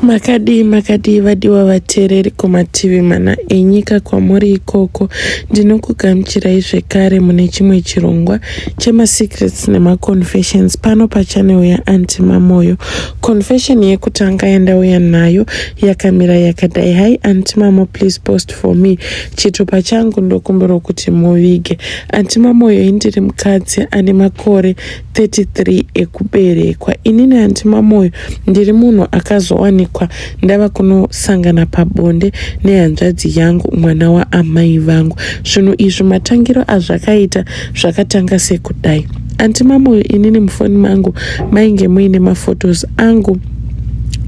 Makadi vadiwa vateereri kumativi mana enyika kwamuri ikoko. Ndinokugamuchirai zvekare mune chimwe chirongwa chemasecrets nemaconfessions pano pachanel yaAunty Mamoyo. Confession yekutanga yandauya nayo yakamira yakadai: Hi Aunty Mamo, please post for me. Chitupa changu ndokumbira kuti muvige. Aunty Mamoyo indiri mukadzi ane makore 33 ekuberekwa. Inini Aunty Mamoyo ndiri munhu akazowanikwa ndava kunosangana pabonde nehanzvadzi yangu, mwana waamai vangu. Zvinhu izvi matangiro azvakaita zvakatanga sekudai: Aunty Mamoyo, inini mufoni mangu mainge muine mafotos angu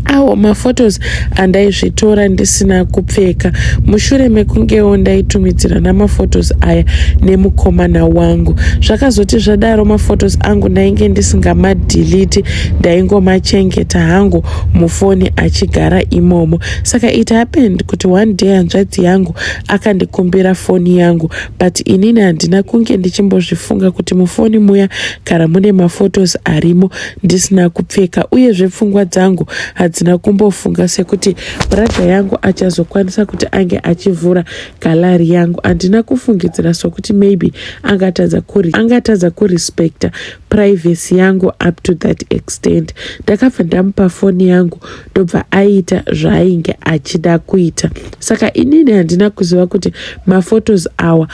awo mafotos andaizvitora ndisina kupfeka. Mushure mekungewo ndaitumidzira namafotos aya nemukomana wangu. Zvakazoti zvadaro mafotos angu ndainge ndisingamadhiliti, ndaingomachengeta hangu mufoni achigara imomo. Saka it happened kuti one day hanzvadzi yangu akandikumbira foni yangu, but inini handina kunge ndichimbozvifunga kuti mufoni muya kara mune mafotos arimo ndisina kupfeka, uyezve pfungwa dzangu hadzina kumbofunga sekuti bradha yangu achazokwanisa kuti ange achivhura galari yangu. Handina kufungidzira sokuti maybe angatadza kurespecta privacy yangu up to that extent. Ndakabva ndamupa foni yangu ndobva aita zvaainge achida kuita. Saka inini handina kuziva kuti mafotos awa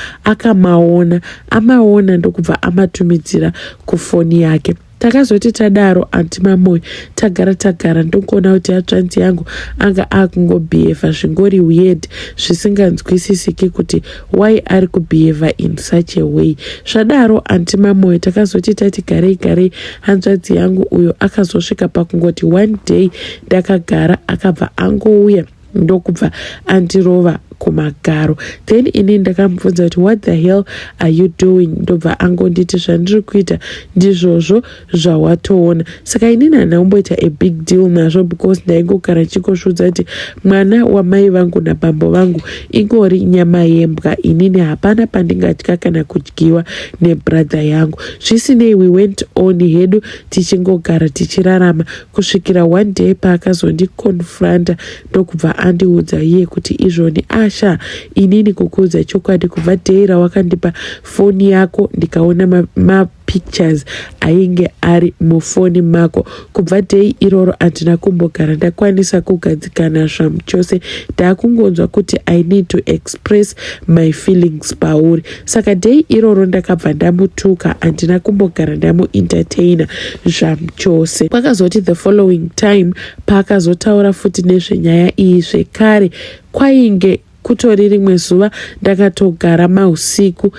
amaona ndokubva amatumidzira kufoni yake. Takazoti tadaro Aunty Mamoyo tagara ndokuona kuti hatsvanzi yangu anga akungobhihevha zvingori weird, zvisinganzwisisiki kuti why ari kubhihevha in such a way. Zvadaro Aunty Mamoyo takazoti tati garei hanzvadzi yangu uyo akazosvika pakungoti one day ndakagara akabva angouya ndokubva andirova kumagaro. Then ini ndakamubvunza kuti what the hell are you doing? Ndobva angonditi zvandiri kuita ndizvozvo zvawatoona. Saka inini handina kumboita a big deal nazvo because ndaingogara chikosvudza kuti mwana wamai vangu nabambo vangu ingori nyama yembwa. Inini hapana pandingatya kana kudyiwa nebradha yangu. Zvisinei, we went on hedu tichingogara tichirarama kusvikira one day paakazondikonfranta ndokubva andiudza iye kuti izvoni Asha, inini kukuudza chokwadi, kubva dhei rawakandipa foni yako ndikaona mapictures ainge ari mufoni mako, kubva dhei iroro handina kumbogara ndakwanisa kugadzikana zvamu chose. Ndakungonzwa kuti I need to express my feelings pauri. Saka dhei iroro ndakabva ndamutuka, handina kumbogara ndamuentertaina zvamu chose. Kwakazoti the following time paakazotaura futi nezvenyaya iyi zvekare, kwainge kutori rimwe zuva ndakatogara mausiku,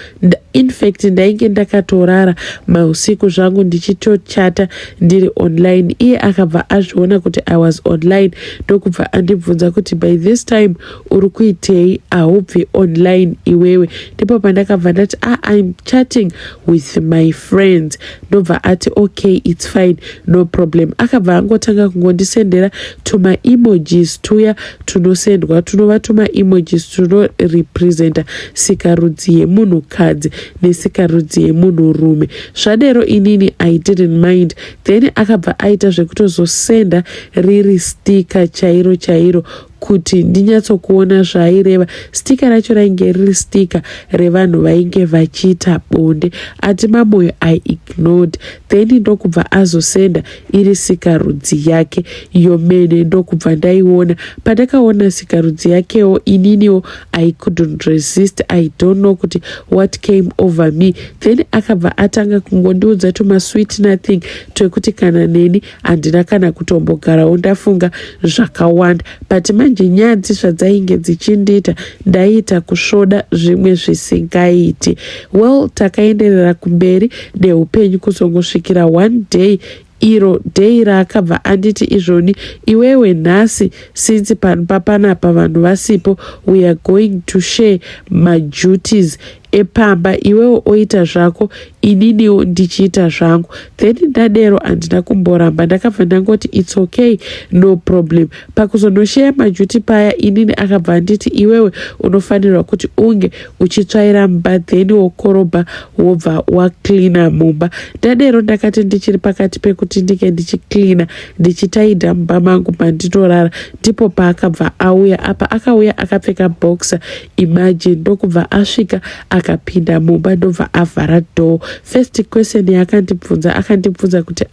in fact ndainge ndakatorara mausiku zvangu ndichitochata ndiri online. Iye akabva azviona kuti I was online ndokubva andibvunza kuti by this time uri kuitei, haubvi online iwewe? Ndipo pandakabva ndati I'm chatting with my friends. Ndobva ati okay, it's fine, no problem. Akabva angotanga kungondisendera tuma emojis tuya tunosendwa tunova tuma emojis tunorepresenta sikarudzi yemunhukadzi nesikarudzi yemunhurume. Zvadero inini I didn't mind. Then akabva aita zvekutozosenda riri stika chairo kuti ndinyatsokuona zvaaireva. Stika racho rainge riri stika revanhu vainge vachiita bonde. Aunty Mamoyo I ignored. Then ndokubva azosenda iri sikarudzi yake yomene, ndokubva ndaiona. Pandakaona sikarudzi yakewo ininiwo I couldn't resist. I don't know kuti what came over me. Then akabva atanga kungondiudza tuma sweet nothing twekuti kana neni handina kana kutombogarawo ndafunga zvakawanda, but manje nyadzi zvadzainge dzichindiita ndaiita kusvoda zvimwe zvisingaiti. Well, takaenderera kumberi neupenyu kuzongosvikira one day iro dhei raakabva anditi izvoni iwewe nhasi since pano papanapa vanhu vasipo, we are going to share my duties epamba, iwewo oita zvako, ininiwo ndichiita zvangu. Then ndadero handina kumboramba, ndakabva ndangoti it's okay, no problem. Pakuzonosheya majuti paya, inini akabva nditi iwewe unofanirwa kuti unge uchitsvaira mumba, then wokorobha wobva waklina mumba. Ndadero ndakati ndichiri pakati pekuti ndinge ndichiklina ndichitaidha mumba mangu mandinorara, ndipo paakabva auya. Apa akauya akapfeka boxer, imagine. Ndokubva asvika akapinda mumba, ndobva avhara door. First question yaakandibvunza, akandibvunza kuti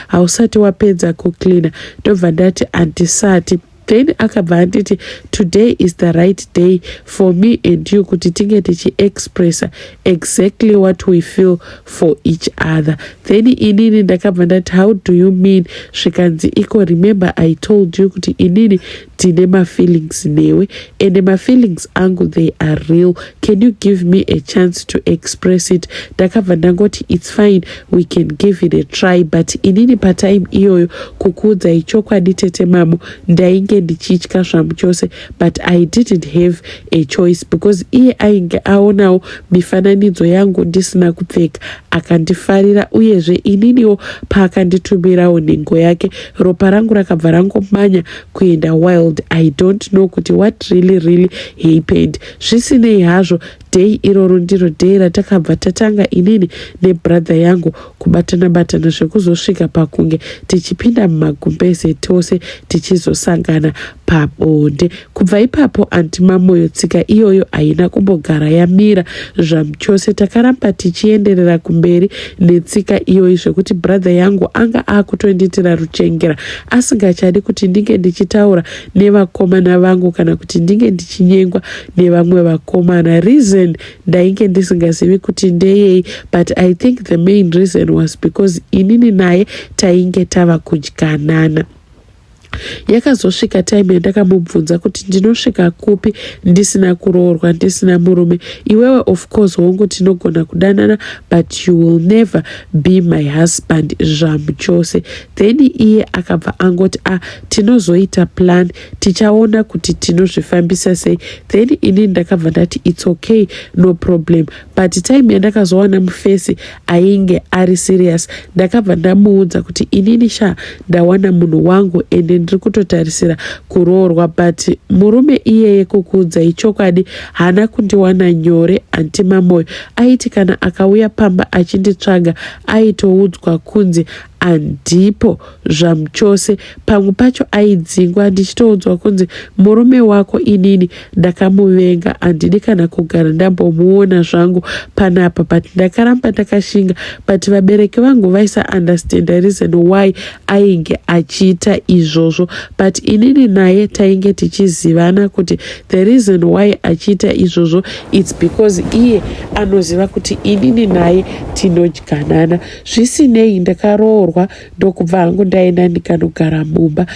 hausati wapedza kuklina? Ndobva ndati handisati. Then akabva anditi today is the right day for me and you kuti tinge tichi-expressa exactly what we feel for each other. Then inini ndakabva ndati how do you mean? Zvikanzi iko remember I told you kuti inini ndine ma-feelings newe, and ma-feelings angu they are real. Can you give me a chance to express it? Ndakabva ndangoti it's fine, we can give it a try. But inini patime iyoyo kukuudza ichokwadi tete mamo ndainge ndichitya zvamu chose, but I didn't have a choice because iye ainge aonawo mifananidzo yangu ndisina kupfeka akandifarira, uyezve ininiwo paakanditumirawo nhengo yake ropa rangu rakabva rangomanya kuenda wild. I don't know kuti what really happened. Zvisinei hazvo, day iroro ndiro day ratakabva tatanga inini nebrother yangu kubatana zvekuzosvika pakunge tichipinda mumagumbeze tose tichizosangana pabonde. Kubva ipapo antimamoyo tsika iyoyo haina kumbogara yamira zvamu chose. Takaramba tichienderera kumberi netsika iyoyi zvekuti brother yangu anga akutondiitira ruchengera, asingachadi kuti ndinge ndichitaura nevakomana vangu kana kuti ndinge ndichinyengwa nevamwe vakomana. Reason ndainge ndisingazivi kuti ndeyei, but I think the main reason was because inini naye tainge tava kudyanana. Yakazosvika time yandakamubvunza kuti ndinosvika kupi ndisina kuroorwa, ndisina murume. Iwewe of course hongu tinogona kudanana, but you will never be my husband zvamu chose. Then iye akabva angoti tinozoita plan, tichaona kuti tinozvifambisa sei. Then ini ndakabva ndati it's okay, no problem. But time yandakazowana mufesi ainge ari serious, ndakabva ndamuudza kuti inini ndawana munhu wangu ende ndiri kutotarisira kuroorwa, but murume iyeye kukuudza ichokwadi haana kundiwana nyore. Antimamoyo aiti kana akauya pamba achinditsvaga aitoudzwa kunzi handipo zvamu chose. Pamwe pacho aidzingwa ndichitoudzwa kunzi murume wako inini ndakamuvenga, handidi kana kugara ndambomuona zvangu panapa. But ndakaramba ndakashinga, but vabereki vangu vaisa understand the reason why ainge achiita izvozvo. But inini naye tainge tichizivana kuti the reason why achiita izvozvo it's because iye anoziva kuti inini naye tinodyanana. Zvisinei ndakaroorwa ndokubva hangu ndaenda ndikanogara mumba.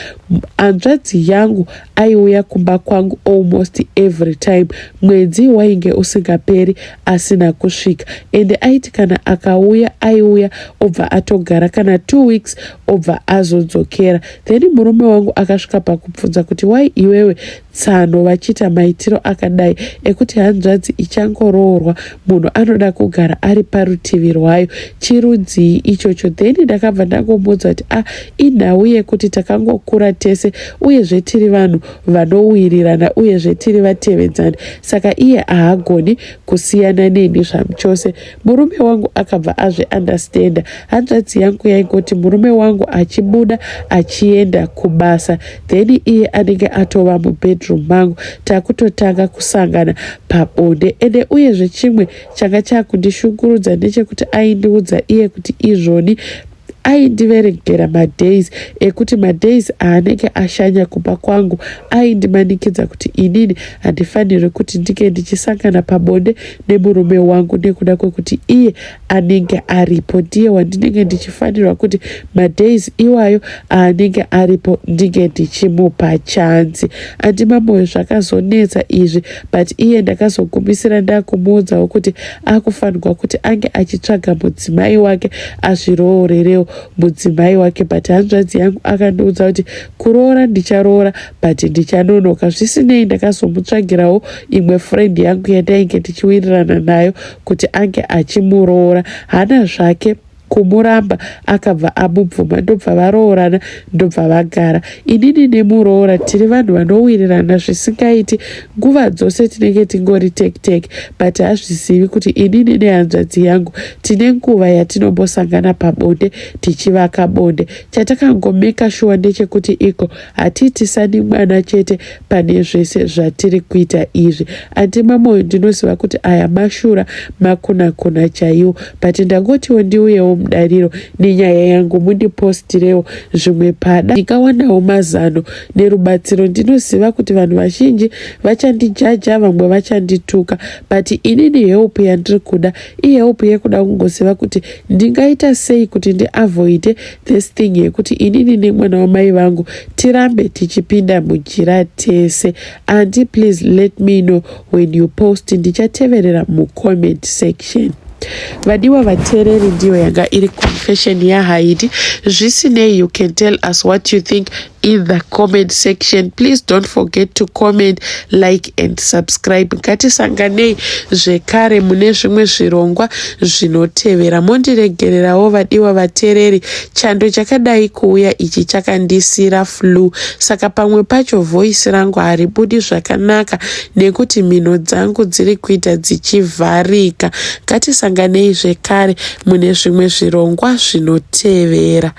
Hanzvadzi yangu aiuya kumba kwangu almost every time. Mwedzi wainge usingaperi asina kusvika, ende aiti kana akauya aiuya obva atogara kana 2 weeks obva azodzokera. Then murume wangu akasvika pakubvunza kuti wai iwewe tsano vachiita maitiro akadai ekuti hanzvadzi ichangoroorwa munhu anoda kugara ari parutivi rwayo, chirudzii ichocho? Then ndakabva ndangomudza kuti inhau yekuti takangokura tese, uyezve tiri vanhu vanowirirana, uyezve tiri vatevedzani, saka iye haagoni kusiyana neni zvamu chose. Murume wangu akabva azviundastenda. Hanzvadzi yangu yaingoti murume wangu achibuda achienda kubasa, then iye anenge atova mubedroom mangu, takutotanga kusangana pabonde. Ende uyezve chimwe changa chakundishungurudza ndechekuti aindiudza iye kuti izvoni aindiverengera madays ekuti madays aanenge ashanya kumba kwangu aindimanikidza kuti inini handifaniri kuti ndinge ndichisangana pabonde nemurume wangu nekuda kwekuti iye anenge aripo, ndiye wandinenge ndichifanirwa kuti madays iwayo aanenge aripo ndinge ndichimupa chanzi. Andimamoyo zvakazonetsa izvi, but iye ndakazogumisira ndakumuudzawo kuti akufanirwa kuti ange achitsvaga mudzimai wake azviroorerewo, mudzimai wake, but hanzvadzi yangu akandiudza kuti kuroora ndicharoora but ndichanonoka. Zvisinei ndakazomutsvagirawo imwe friend yangu yatainge tichiwirirana nayo kuti ange achimuroora. Hana zvake kumuramba, akabva amubvuma, ndobva varoorana, ndobva vagara. Inini nemuroora tiri vanhu vanowirirana zvisingaiti, nguva dzose tinenge tingori tek but hazvizivi kuti inini nehanzvadzi yangu tine nguva yatinombosangana pabonde tichivaka bonde. Chatakangomeka shuwa ndechekuti iko hatiitisani mwana chete pane zvese zvatiri kuita izvi. Andimamoyo ndinoziva kuti aya mashura makuna chaiwo, but ndangotiwo ndiuyewo mudariro nenyaya yangu, mundipostirewo zvimwe pada ndikawanawo mazano nerubatsiro. Ndinoziva kuti vanhu vazhinji vachandijaja, vamwe vachandituka, but inini help yandiri kuda ihelp yekuda kungoziva kuti ndingaita sei kuti ndiavoide this thing yekuti inini nemwana wamai vangu tirambe tichipinda mujira tese. And please let me know when you post, ndichateverera mucomment section. Vadiwa vateereri, ndiyo yanga iri confession yaHaidi. Zvisinei, you can tell us what you think in the comment section. Please don't forget to comment, like and subscribe. Ngatisanganei zvekare mune zvimwe zvirongwa zvinotevera. Mondiregererawo vadiwa vateereri, chando chakadai kuuya ichi chakandisira flu, saka pamwe pacho voice rangu haribudi zvakanaka nekuti mhino dzangu dziri kuita dzichivharika. Ngatisanganei zvekare mune zvimwe zvirongwa zvinotevera.